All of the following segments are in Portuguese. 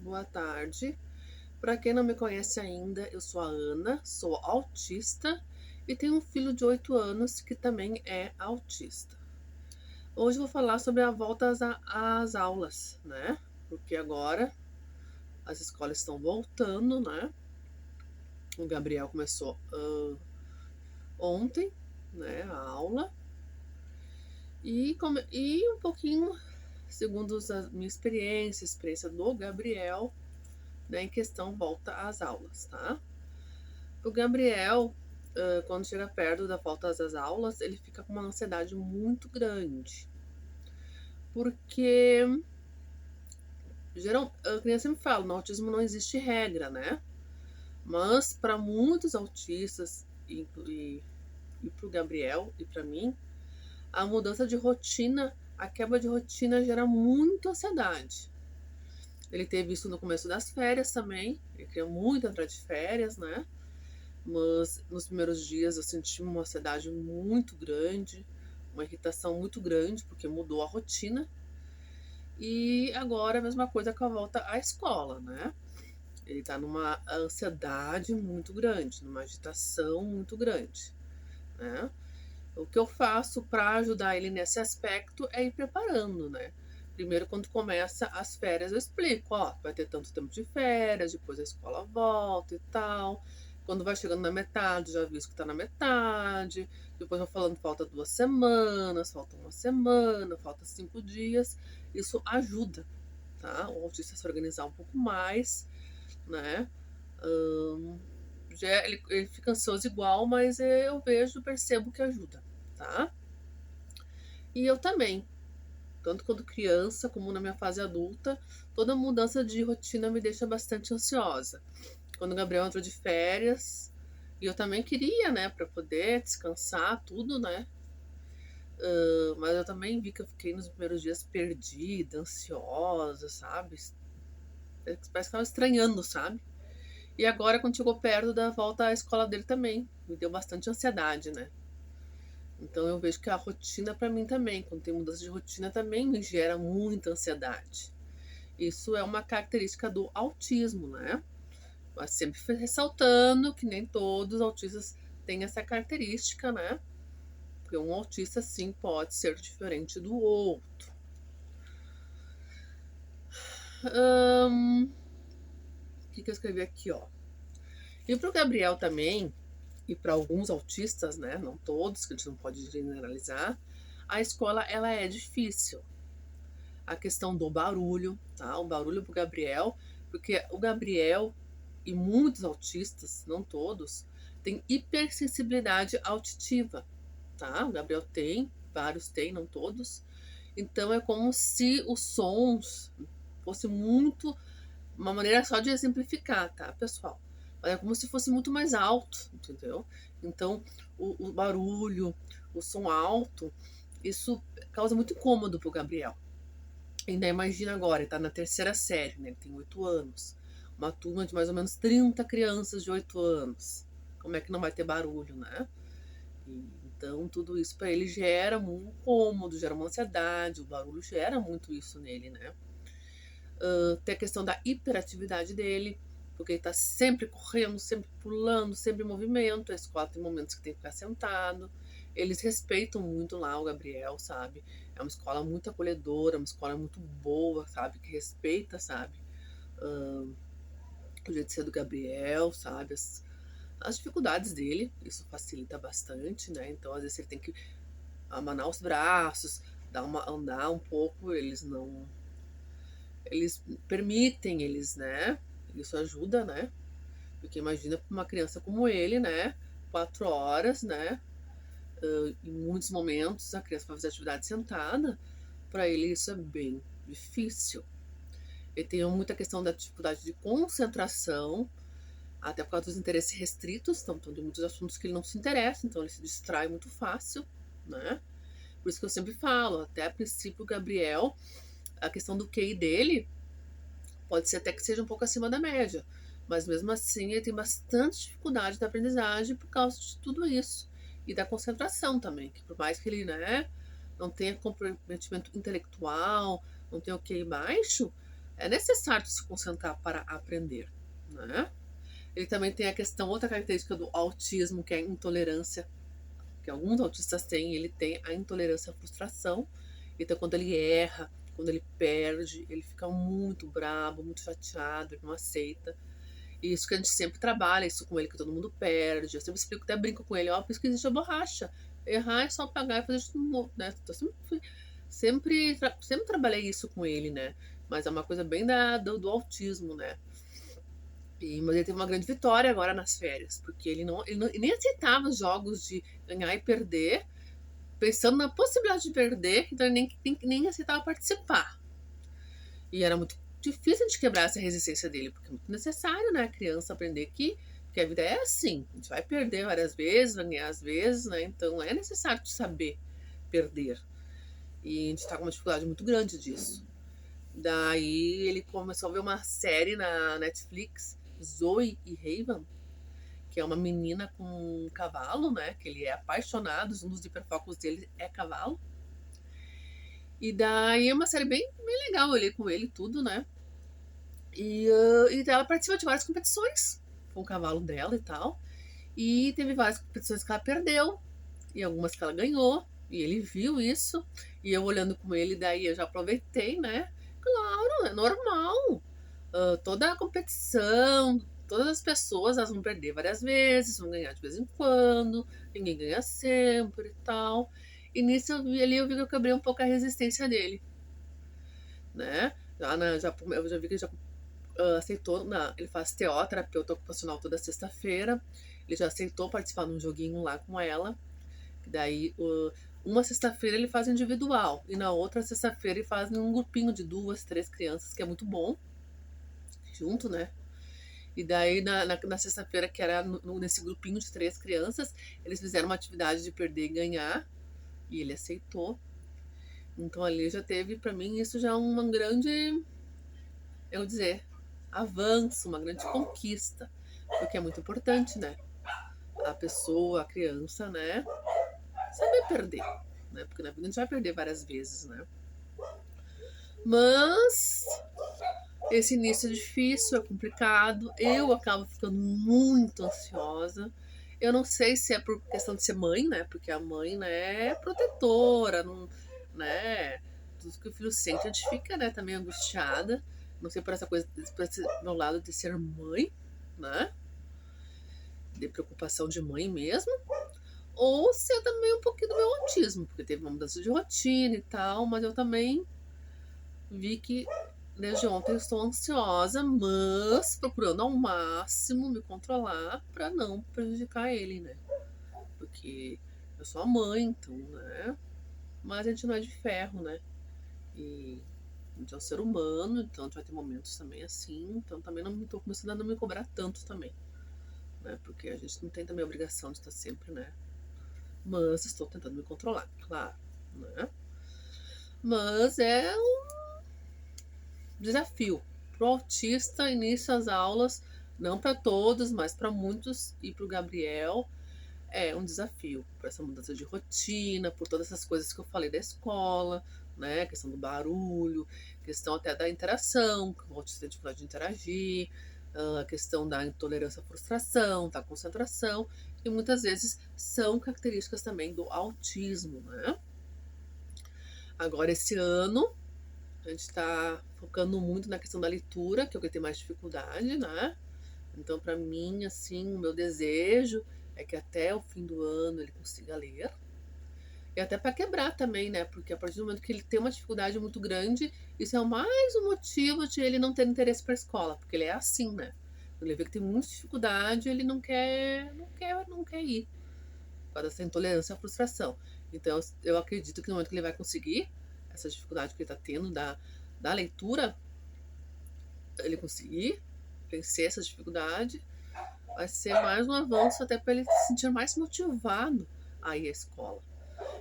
boa tarde. Para quem não me conhece ainda, eu sou a Ana, sou autista e tenho um filho de 8 anos que também é autista. Hoje eu vou falar sobre a volta às aulas, né? Porque agora as escolas estão voltando, né? O Gabriel começou ontem, né, a aula. E um pouquinho, segundo a minha experiência, a experiência do Gabriel, né, em questão volta às aulas, tá? O Gabriel, quando chega perto da volta às aulas, ele fica com uma ansiedade muito grande. Porque, que nem eu sempre falo, no autismo não existe regra, né? Mas para muitos autistas, e para o Gabriel e para mim, a mudança de rotina, a quebra de rotina gera muita ansiedade. Ele teve isso no começo das férias também, ele queria muito entrar de férias, né? Mas nos primeiros dias eu senti uma ansiedade muito grande, uma irritação muito grande, porque mudou a rotina. E agora a mesma coisa com a volta à escola, né? Ele tá numa ansiedade muito grande, numa agitação muito grande, né? O que eu faço para ajudar ele nesse aspecto é ir preparando, né? Primeiro, quando começa as férias, eu explico, ó, vai ter tanto tempo de férias, depois a escola volta e tal. Quando vai chegando na metade, já aviso que tá na metade. Depois vou falando, falta 2 semanas, falta uma semana, falta 5 dias. Isso ajuda, tá? O autista se organizar um pouco mais, né? Ele fica ansioso igual, mas eu percebo que ajuda, tá? E eu também, tanto quando criança como na minha fase adulta, toda mudança de rotina me deixa bastante ansiosa. Quando o Gabriel entrou de férias, e eu também queria, né, para poder descansar, tudo, né? Mas eu também vi que eu fiquei nos primeiros dias perdida, ansiosa, sabe? Parece que estava estranhando, sabe? E agora, quando chegou perto da volta à escola dele também, me deu bastante ansiedade, né? Então eu vejo que a rotina para mim também, quando tem mudança de rotina, também me gera muita ansiedade. Isso é uma característica do autismo, né? Mas sempre ressaltando que nem todos os autistas têm essa característica, né? Porque um autista sim pode ser diferente do outro. O que eu escrevi aqui, ó? E pro Gabriel também, e para alguns autistas, né? Não todos, que a gente não pode generalizar, a escola ela é difícil. A questão do barulho, tá? O barulho pro Gabriel, porque o Gabriel e muitos autistas, não todos, têm hipersensibilidade auditiva, tá? O Gabriel tem, vários têm, não todos. Então é como se os sons fosse muito uma maneira só de exemplificar, tá, pessoal? Mas é como se fosse muito mais alto, entendeu? Então o barulho, o som alto, isso causa muito incômodo pro Gabriel. Ainda imagina agora, ele tá na terceira série, né? Ele tem 8 anos. Uma turma de mais ou menos 30 crianças de 8 anos. Como é que não vai ter barulho, né? Então, tudo isso para ele gera um incômodo, gera uma ansiedade. O barulho gera muito isso nele, né? Tem a questão da hiperatividade dele, porque ele tá sempre correndo, sempre pulando, sempre em movimento. A escola tem momentos que tem que ficar sentado. Eles respeitam muito lá o Gabriel, sabe? É uma escola muito acolhedora, uma escola muito boa, sabe? Que respeita, sabe? O jeito de ser do Gabriel, sabe? As dificuldades dele, isso facilita bastante, né? Então, às vezes, ele tem que amanar os braços, andar um pouco, eles não. Eles permitem, né? Isso ajuda, né? Porque imagina para uma criança como ele, né? 4 horas, né? Em muitos momentos a criança vai fazer atividade sentada, para ele isso é bem difícil. Ele tem muita questão da dificuldade de concentração, até por causa dos interesses restritos, então tem muitos assuntos que ele não se interessa, então ele se distrai muito fácil, né? Por isso que eu sempre falo, até a princípio o Gabriel, a questão do QI dele pode ser até que seja um pouco acima da média, mas mesmo assim ele tem bastante dificuldade da aprendizagem por causa de tudo isso. E da concentração também, que por mais que ele, né, não tenha comprometimento intelectual, não tenha o QI baixo, É necessário se concentrar para aprender, né? Ele também tem a questão, outra característica do autismo, que é a intolerância, que alguns autistas têm, ele tem a intolerância à frustração. Então, quando ele erra, quando ele perde, ele fica muito bravo, muito chateado, ele não aceita. E isso que a gente sempre trabalha, isso com ele que todo mundo perde. Eu sempre explico, até brinco com ele, ó, por isso que existe a borracha. Errar é só pagar e fazer de novo, né? Então, sempre trabalhei isso com ele, né? Mas é uma coisa bem do autismo, né? Mas ele teve uma grande vitória agora nas férias, porque ele nem aceitava os jogos de ganhar e perder, pensando na possibilidade de perder, então ele nem aceitava participar. E era muito difícil de quebrar essa resistência dele, porque é muito necessário, né, a criança aprender que a vida é assim, a gente vai perder várias vezes, vai ganhar às vezes, né, então é necessário saber perder. E a gente tá com uma dificuldade muito grande disso. Daí ele começou a ver uma série na Netflix, Zoe e Raven, que é uma menina com um cavalo, né? Que ele é apaixonado, um dos hiperfocos dele é cavalo. E daí é uma série bem legal, eu olhei com ele tudo, né? E ela participa de várias competições com o cavalo dela e tal. E teve várias competições que ela perdeu, e algumas que ela ganhou. E ele viu isso, e eu olhando com ele, daí eu já aproveitei, né? Claro, é normal. Toda a competição, todas as pessoas, elas vão perder várias vezes, vão ganhar de vez em quando, ninguém ganha sempre e tal. E nisso eu vi que eu quebrei um pouco a resistência dele, né? Eu já vi que ele já aceitou, ele faz TO, terapeuta ocupacional, toda sexta-feira. Ele já aceitou participar de um joguinho lá com ela. Daí, uma sexta-feira ele faz individual, e na outra sexta-feira ele faz um grupinho de 2, 3 crianças, que é muito bom, junto, né? E daí, na sexta-feira, que era nesse grupinho de 3 crianças, eles fizeram uma atividade de perder e ganhar, e ele aceitou. Então, ali já teve, pra mim, isso já é um grande, eu vou dizer, avanço, uma grande conquista, porque é muito importante, né? A pessoa, a criança, né? Saber perder, né? Porque na vida a gente vai perder várias vezes, né? Mas esse início é difícil, é complicado. Eu acabo ficando muito ansiosa. Eu não sei se é por questão de ser mãe, né? Porque a mãe, né, é protetora, não, né? Tudo que o filho sente, a gente fica, né, também angustiada. Não sei por essa coisa, por esse meu lado de ser mãe, né? De preocupação de mãe mesmo. Ou se é também um pouquinho do meu autismo, porque teve uma mudança de rotina e tal, mas eu também vi que desde ontem eu estou ansiosa, mas procurando ao máximo me controlar para não prejudicar ele, né? Porque eu sou a mãe, então, né? Mas a gente não é de ferro, né? E a gente é um ser humano, então a gente vai ter momentos também assim, então também não estou começando a não me cobrar tanto também, né? Porque a gente não tem também a obrigação de estar sempre, né? Mas estou tentando me controlar, claro, né? Mas é um desafio pro autista, início às aulas, não para todos, mas para muitos, e para o Gabriel é um desafio, por essa mudança de rotina, por todas essas coisas que eu falei da escola, né? A questão do barulho, questão até da interação, que o autista tem dificuldade de interagir, a questão da intolerância à frustração, da concentração, e muitas vezes são características também do autismo, né? Agora, esse ano, a gente está focando muito na questão da leitura, que é o que tem mais dificuldade, né? Então, para mim, assim, o meu desejo é que até o fim do ano ele consiga ler. E até para quebrar também, né? Porque a partir do momento que ele tem uma dificuldade muito grande, isso é mais um motivo de ele não ter interesse para a escola, porque ele é assim, né? Quando ele vê que tem muita dificuldade, ele não quer ir. Por causa dessa intolerância à frustração. Então, eu acredito que no momento que ele vai conseguir essa dificuldade que ele está tendo da leitura, ele conseguir vencer essa dificuldade, vai ser mais um avanço até para ele se sentir mais motivado a ir à escola.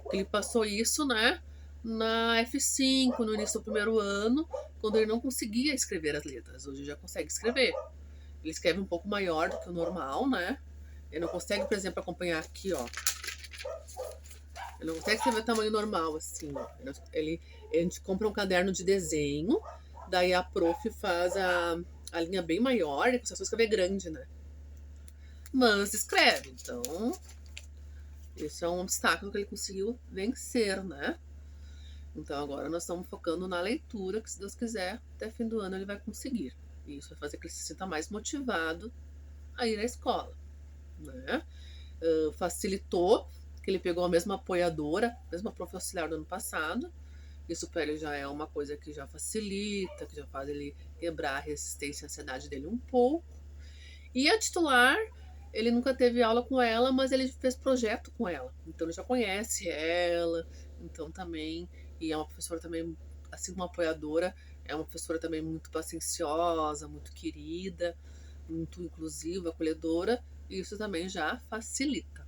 Porque ele passou isso, né, na F5, no início do primeiro ano, quando ele não conseguia escrever as letras. Hoje já consegue escrever. Ele escreve um pouco maior do que o normal, né? Ele não consegue, por exemplo, acompanhar aqui, ó. Ele não consegue escrever tamanho normal, assim, ó. A gente compra um caderno de desenho Daí a prof faz a linha bem maior, e você só escrever grande, né? Mas escreve, então isso é um obstáculo que ele conseguiu vencer, né? Então agora nós estamos focando na leitura, que se Deus quiser, até fim do ano ele vai conseguir. E isso vai fazer que ele se sinta mais motivado a ir à escola, né? Facilitou que ele pegou a mesma apoiadora, a mesma prof auxiliar do ano passado. Isso para ele já é uma coisa que já facilita, que já faz ele quebrar a resistência e a ansiedade dele um pouco. E a titular, ele nunca teve aula com ela, mas ele fez projeto com ela. Então ele já conhece ela, então também, e é uma professora também, assim como uma apoiadora, é uma professora também muito pacienciosa, muito querida, muito inclusiva, acolhedora, e isso também já facilita,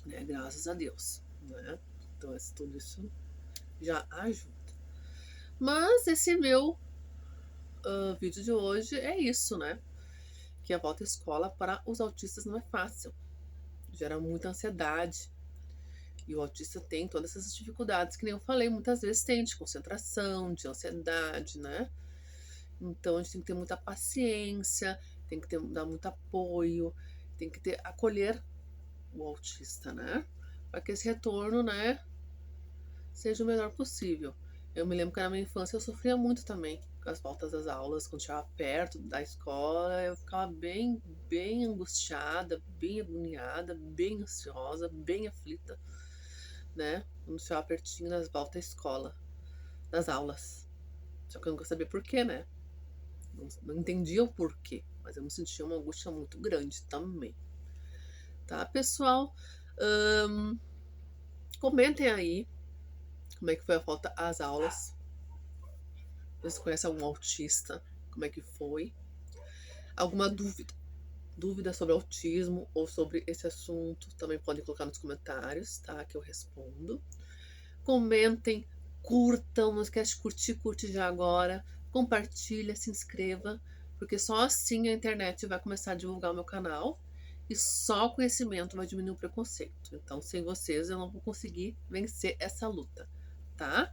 né? Graças a Deus, né? Então tudo isso já ajuda. Mas esse meu vídeo de hoje é isso, né? Que a volta à escola para os autistas não é fácil. Gera muita ansiedade. E o autista tem todas essas dificuldades que nem eu falei, muitas vezes tem de concentração, de ansiedade, né? Então a gente tem que ter muita paciência, tem que dar muito apoio, tem que acolher o autista, né? Para que esse retorno, né, seja o melhor possível. Eu me lembro que na minha infância eu sofria muito também com as voltas das aulas, quando chegava perto da escola, eu ficava bem angustiada, bem agoniada, bem ansiosa, bem aflita, né? Quando chegava pertinho das voltas à escola, das aulas. Só que eu nunca sabia porquê, né? Não entendia o porquê, mas eu me sentia uma angústia muito grande também. Tá, pessoal? Comentem aí como é que foi a volta às aulas. Você conhece algum autista? Como é que foi? Alguma dúvida sobre autismo ou sobre esse assunto, também podem colocar nos comentários, tá? Que eu respondo. Comentem, curtam, não esquece de curtir, curte já agora. Compartilha, se inscreva, porque só assim a internet vai começar a divulgar o meu canal e só o conhecimento vai diminuir o preconceito. Então, sem vocês, eu não vou conseguir vencer essa luta, tá?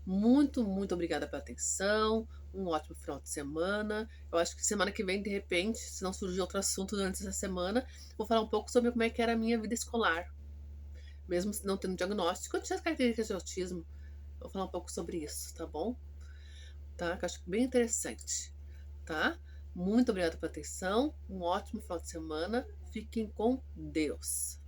Muito obrigada pela atenção. Um ótimo final de semana. Eu acho que semana que vem, de repente, se não surgir outro assunto durante essa semana, vou falar um pouco sobre como é que era a minha vida escolar. Mesmo não tendo diagnóstico, eu tinha as características de autismo. Vou falar um pouco sobre isso, tá bom? Tá? Que eu acho bem interessante, tá? Muito obrigada pela atenção. Um ótimo final de semana. Fiquem com Deus.